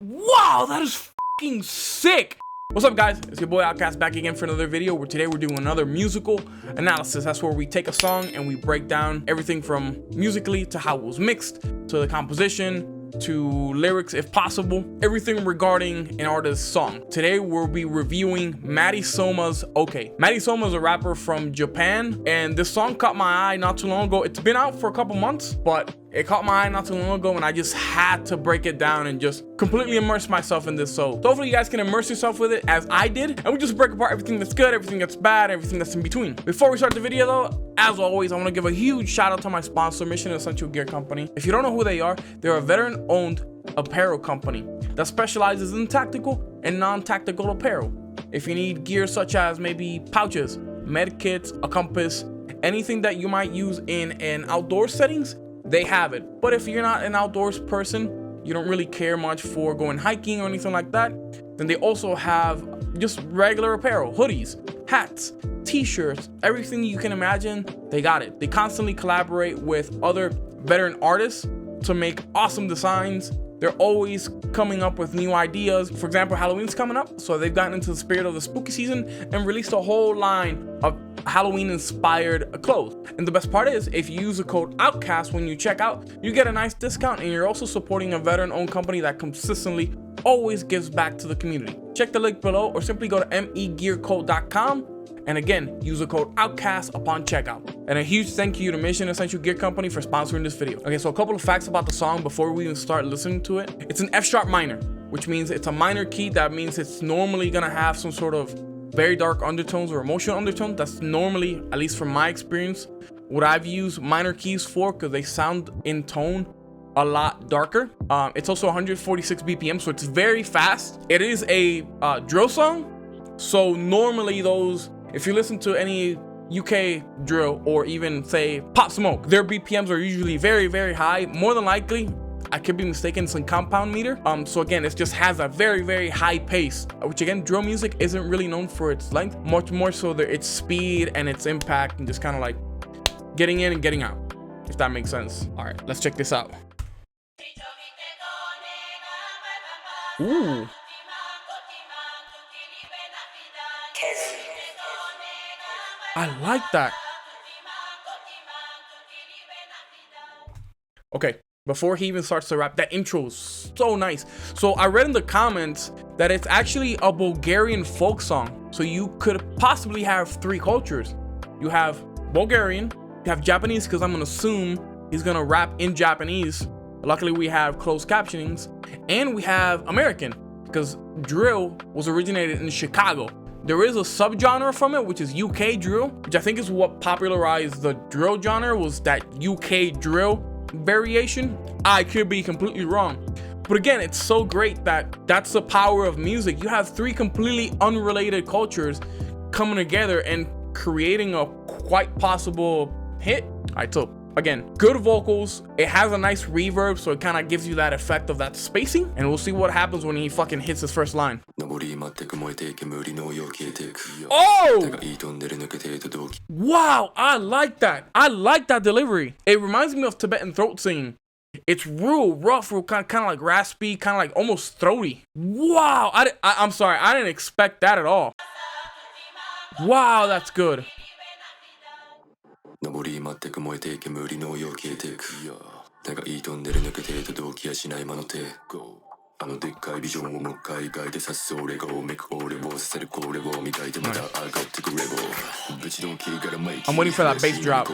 Wow, that is fucking sick. What's up, guys? It's your boy Outcast back again for another video where today we're doing another musical analysis. That's where we take a song and we break down everything from musically to how it was mixed, to the composition, to lyrics if possible, everything regarding an artist's song. Today we'll be reviewing Maddy Soma's OKE. Maddy Soma is a rapper from Japan, and this song caught my eye not too long ago. It's been out for a couple months, but it caught my eye not too long ago, and I just had to break it down and just completely immerse myself in this. So hopefully you guys can immerse yourself with it as I did, and we just break apart everything that's good, everything that's bad, everything that's in between. Before we start the video though, as always, I want to give a huge shout out to my sponsor, Mission Essential Gear Company. If you don't know who they are, they're a veteran-owned apparel company that specializes in tactical and non-tactical apparel. If you need gear such as maybe pouches, med kits, a compass, anything that you might use in an outdoor settings, they have it. But if you're not an outdoors person, you don't really care much for going hiking or anything like that, then they also have just regular apparel, hoodies, hats, t-shirts, everything you can imagine, they got it. They constantly collaborate with other veteran artists to make awesome designs. They're always coming up with new ideas. For example, Halloween's coming up, so they've gotten into the spirit of the spooky season and released a whole line of Halloween inspired clothes. And the best part is, if you use the code OUTCAST when you check out, you get a nice discount, and you're also supporting a veteran owned company that consistently always gives back to the community. Check the link below or simply go to megearcode.com. And again, use the code OUTCAST upon checkout. And a huge thank you to Mission Essential Gear Company for sponsoring this video. Okay, so a couple of facts about the song before we even start listening to it. It's an F sharp minor, which means it's a minor key. That means it's normally gonna have some sort of very dark undertones or emotional undertones. That's normally, at least from my experience, what I've used minor keys for, because they sound in tone a lot darker. It's also 146 BPM, so it's very fast. It is a drill song. So normally those, if you listen to any UK drill or even say Pop Smoke, their BPMs are usually very, very high. More than likely, I could be mistaken, it's in compound meter. So again, it just has a very, very high pace, which again, drill music isn't really known for its length, much more so its speed and its impact and just kind of like getting in and getting out, if that makes sense. All right, let's check this out. Ooh. I like that. Okay, before he even starts to rap, that intro is so nice. So I read in the comments that it's actually a Bulgarian folk song. So you could possibly have three cultures. You have Bulgarian, you have Japanese, because I'm gonna assume he's gonna rap in Japanese. Luckily we have closed captionings, and we have American, because drill was originated in Chicago. There is a subgenre from it, which is UK drill, which I think is what popularized the drill genre, was that UK drill variation. I could be completely wrong. But again, it's so great that that's the power of music. You have three completely unrelated cultures coming together and creating a quite possible hit. All right, so again, good vocals. It has a nice reverb, so it kind of gives you that effect of that spacing. And we'll see what happens when he fucking hits his first line. Oh! Wow, I like that. I like that delivery. It reminds me of Tibetan throat singing. It's real rough, real kind of like raspy, kind of like almost throaty. Wow, I'm sorry, I didn't expect that at all. Wow, that's good. I'm waiting for that bass drop.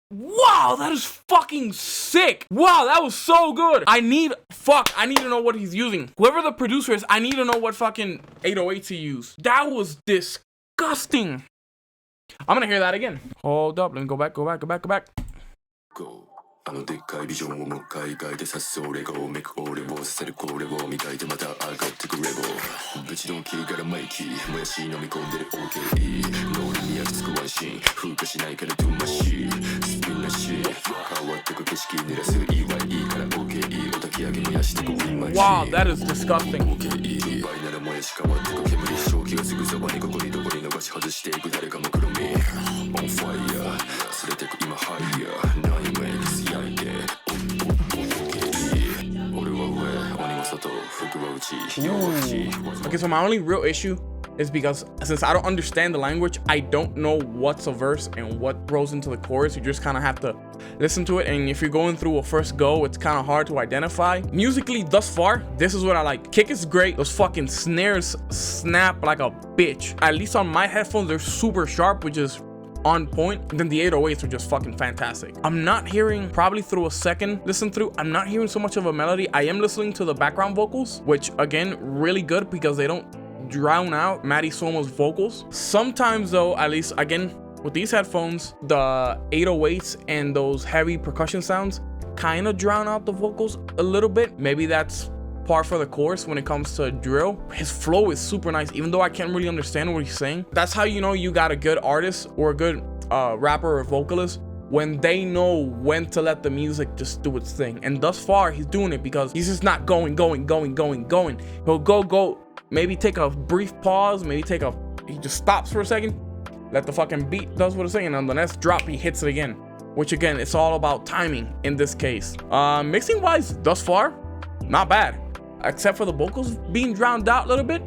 Wow, that is fucking sick. Wow, that was so good. I need to know what he's using. Whoever the producer is, I need to know what fucking 808s he used. That was disgusting. I'm gonna hear that again. Hold up, let me go back. Go. Wow, that is disgusting. Ooh. Okay, so my only real issue is because since I don't understand the language, I don't know what's a verse and what rolls into the chorus. You just kind of have to listen to it, and if you're going through a first go, it's kind of hard to identify. Musically, thus far, this is what I like. Kick is great. Those fucking snares snap like a bitch. At least on my headphones, they're super sharp, which is on point. Then the 808s are just fucking fantastic. I'm not hearing, probably through a second listen through, I'm not hearing so much of a melody. I am listening to the background vocals, which again, really good because they don't drown out Maddy Soma's vocals. Sometimes though, at least again with these headphones, the 808s and those heavy percussion sounds kind of drown out the vocals a little bit. Maybe that's par for the course when it comes to drill. His flow is super nice, even though I can't really understand what he's saying. That's how you know you got a good artist or a good rapper or vocalist, when they know when to let the music just do its thing. And thus far, he's doing it because he's just not going. He'll go, maybe take a brief pause, he just stops for a second, let the fucking beat does what it's saying, and on the next drop, he hits it again. Which again, it's all about timing in this case. Mixing wise, thus far, not bad. Except for the vocals being drowned out a little bit.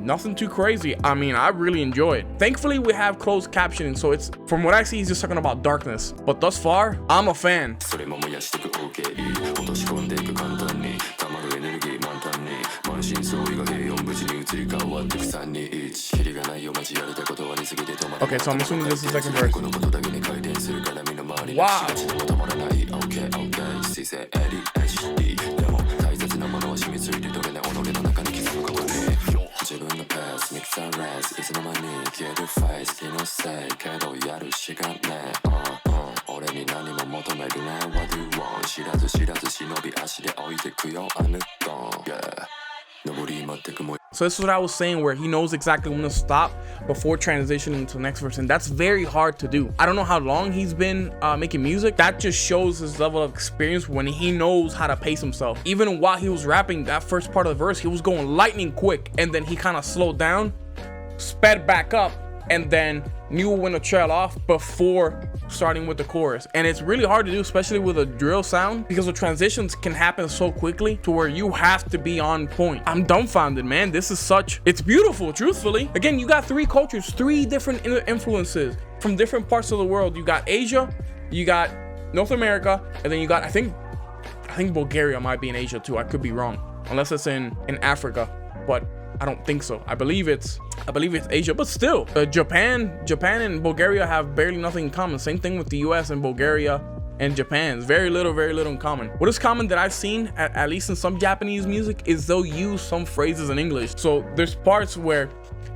Nothing too crazy. I mean, I really enjoy it. Thankfully, we have closed captioning, so it's, from what I see, he's just talking about darkness. But thus far, I'm a fan. Okay, so I'm assuming this is the second verse. Wow. So this is what I was saying, where he knows exactly when to stop before transitioning to the next verse, and that's very hard to do. I don't know how long he's been making music. That just shows his level of experience when he knows how to pace himself. Even while he was rapping that first part of the verse, he was going lightning quick, and then he kind of slowed down, sped back up, and then knew when to trail off before starting with the chorus. And it's really hard to do, especially with a drill sound, because the transitions can happen so quickly to where you have to be on point. I'm dumbfounded, man. This is it's beautiful, truthfully. Again, you got three cultures, three different influences from different parts of the world. You got Asia, you got North America, and then you got, I think Bulgaria might be in Asia too. I could be wrong, unless it's in Africa, but I don't think so. I believe it's Asia, but still, Japan and Bulgaria have barely nothing in common. Same thing with the US and Bulgaria and Japan. It's very little in common. What is common that I've seen, at least in some Japanese music, is they'll use some phrases in English. So there's parts where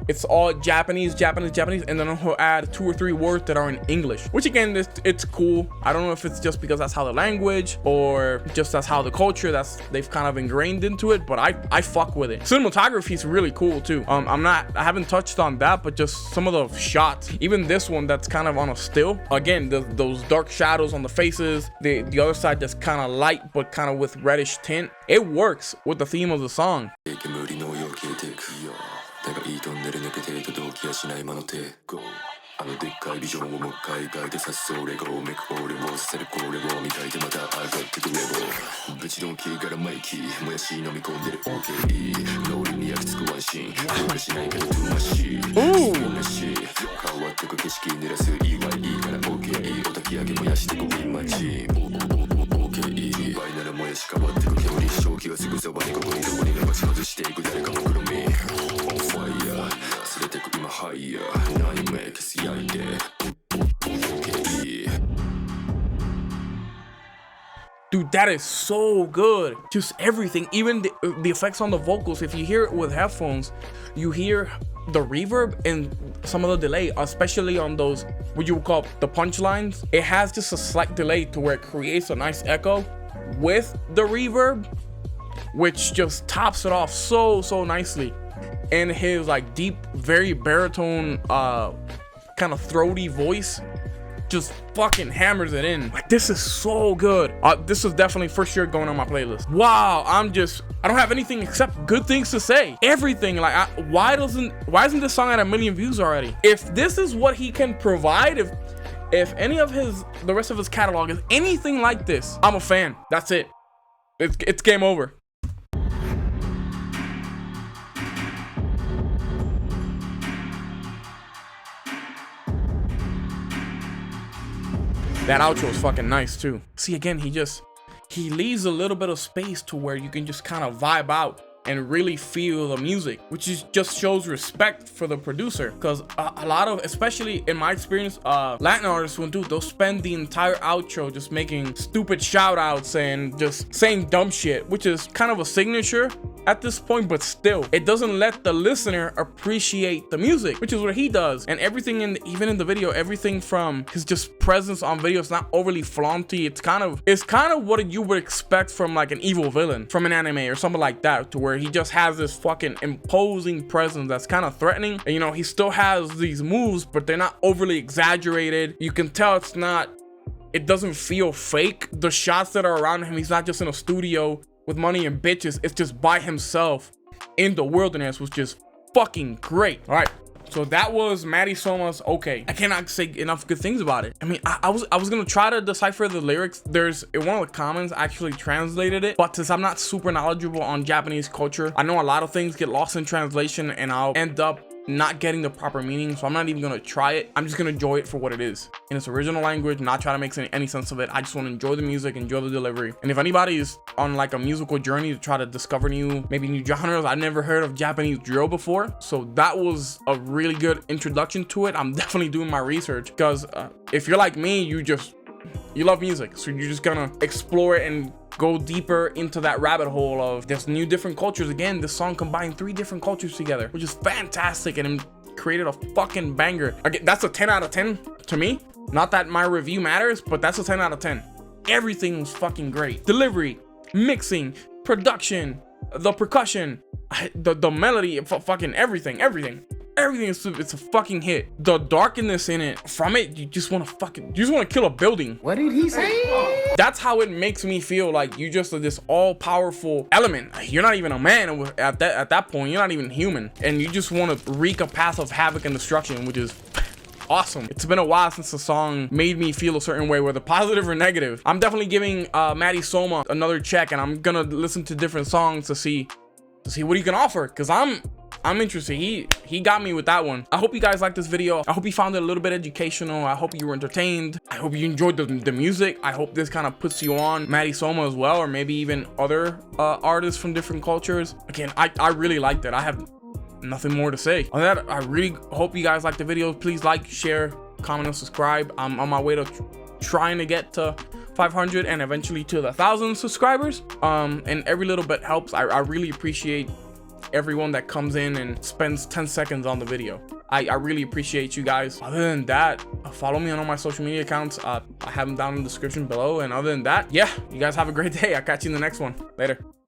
it's all Japanese, and then he'll add 2 or 3 words that are in English, which again, it's cool. I don't know if it's just because that's how the language, or just that's how the culture they've kind of ingrained into it, but I fuck with it. Cinematography is really cool too. I haven't touched on that, but just some of the shots, even this one that's kind of on a still. Again, those dark shadows on the faces, the other side that's kind of light, but kind of with reddish tint. It works with the theme of the song. Dude, that is so good. Just everything, even the effects on the vocals. If you hear it with headphones, you hear the reverb and some of the delay, especially on those, what you would call the punchlines. It has just a slight delay to where it creates a nice echo with the reverb, which just tops it off so nicely. And his like deep, very baritone, kind of throaty voice just fucking hammers it in. Like, this is so good. This is definitely for sure going on my playlist. Wow, I don't have anything except good things to say. Everything, like, why isn't this song at 1 million views already? If this is what he can provide, if any of the rest of his catalog is anything like this, I'm a fan. That's it. It's game over. That outro is fucking nice too. See, again, he leaves a little bit of space to where you can just kind of vibe out and really feel the music, which just shows respect for the producer. Because a lot of, especially in my experience, Latin artists will they'll spend the entire outro just making stupid shout outs and just saying dumb shit, which is kind of a signature at this point, but still, it doesn't let the listener appreciate the music, which is what he does. And everything even in the video, everything from his just presence on video, it's not overly flaunty. It's kind of what you would expect from like an evil villain from an anime or something like that, to where he just has this fucking imposing presence that's kind of threatening. And you know, he still has these moves, but they're not overly exaggerated. You can tell it doesn't feel fake. The shots that are around him, he's not just in a studio with money and bitches. It's just by himself in the wilderness, which is fucking great. All right, so that was Maddy Soma's OK. I cannot say enough good things about it. I mean, I was gonna try to decipher the lyrics. There's one of the comments actually translated it, but since I'm not super knowledgeable on Japanese culture, I know a lot of things get lost in translation and I'll end up not getting the proper meaning, so I'm not even gonna try it. I'm just gonna enjoy it for what it is in its original language, not try to make any sense of it. I just want to enjoy the music, enjoy the delivery. And if anybody is on like a musical journey to try to discover maybe new genres, I've never heard of Japanese drill before, so that was a really good introduction to it. I'm definitely doing my research, because if you're like me, you love music, so you're just gonna explore it and go deeper into that rabbit hole of this different cultures. Again, this song combined 3 different cultures together, which is fantastic, and created a fucking banger. Again, that's a 10 out of 10 to me. Not that my review matters, but that's a 10 out of 10. Everything was fucking great. Delivery, mixing, production, the percussion, the melody, fucking everything. It's a fucking hit. The darkness in it, from it, you just want to kill a building. What did he say? That's how it makes me feel, like you just are this all-powerful element. You're not even a man at that point. You're not even human, and you just want to wreak a path of havoc and destruction, which is awesome. It's been a while since the song made me feel a certain way, whether positive or negative. I'm definitely giving Maddy Soma another check, and I'm gonna listen to different songs to see what he can offer, because I'm interested. He got me with that one. I hope you guys liked this video. I hope you found it a little bit educational. I hope you were entertained. I hope you enjoyed the music. I hope this kind of puts you on Maddy Soma as well, or maybe even other artists from different cultures. Again, I really liked it. I have nothing more to say. On that, I really hope you guys liked the video. Please like, share, comment, and subscribe. I'm on my way to trying to get to 500 and eventually to the 1,000 subscribers. And every little bit helps. I really appreciate everyone that comes in and spends 10 seconds on the video. I really appreciate you guys. Other than that, follow me on all my social media accounts. I have them down in the description below. And other than that, yeah, you guys have a great day. I'll catch you in the next one. Later.